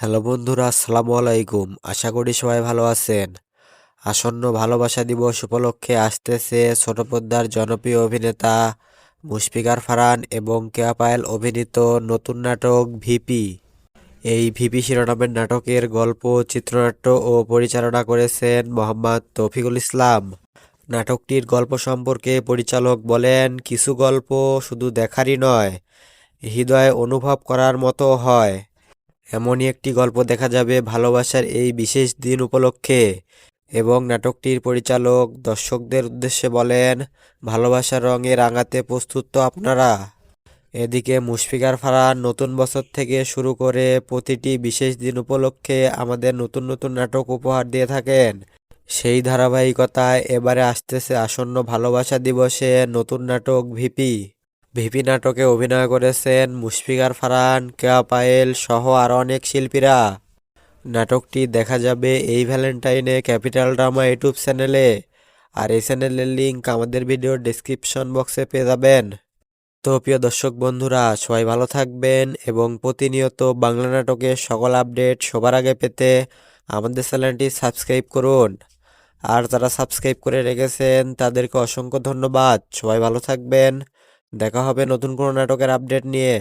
Hello বন্ধুরা, আসসালামু আলাইকুম। আশা করি সবাই ভালো আছেন। আসন্ন ভালোবাসা দিবস উপলক্ষে আসতেছে ছোট পর্দার জনপ্রিয় অভিনেতা মুশফিকার ফারহান এবং কেয়া পায়েল অভিনীত নতুন নাটক ভিপি। এই ভিপি শিরোনামের নাটকের গল্প, চিত্রনাট্য ও পরিচালনা করেছেন মোহাম্মদ তৌফিকুল ইসলাম। নাটকটির গল্প সম্পর্কে পরিচালক বলেন, কিছু গল্প শুধু দেখারই নয়, হৃদয়ে অনুভব করার মতো হয়। এমনই একটি গল্প দেখা যাবে ভালোবাসার এই বিশেষ দিন উপলক্ষে। এবং নাটকটির পরিচালক দর্শকদের উদ্দেশ্যে বলেন, ভালোবাসার রঙে রাঙাতে প্রস্তুত তো আপনারা? এদিকে মুশফিকার ফারহান নতুন বছর থেকে শুরু করে প্রতিটি বিশেষ দিন উপলক্ষে আমাদের নতুন নতুন নাটক উপহার দিয়ে থাকেন। সেই ধারাবাহিকতায় এবারে আসতেছে আসন্ন ভালোবাসা দিবসে নতুন নাটক ভিপি। ভিপি নাটকে অভিনয় করেছেন মুশফিকার ফারহান, কেয়া পায়েল সহ আরও অনেক শিল্পীরা। নাটকটি দেখা যাবে এই ভ্যালেন্টাইনে ক্যাপিটাল ড্রামা ইউটিউব চ্যানেলে। আর এই চ্যানেলের লিংক আমাদের ভিডিওর ডেসক্রিপশন বক্সে পেয়ে যাবেন। তো প্রিয় দর্শক বন্ধুরা, সবাই ভালো থাকবেন এবং প্রতিনিয়ত বাংলা নাটকের সকল আপডেট সবার আগে পেতে আমাদের চ্যানেলটি সাবস্ক্রাইব করুন। আর যারা সাবস্ক্রাইব করে রেখেছেন তাদেরকে অসংখ্য ধন্যবাদ। সবাই ভালো থাকবেন। দেখা হবে নতুন কোনো নাটকের আপডেট নিয়ে।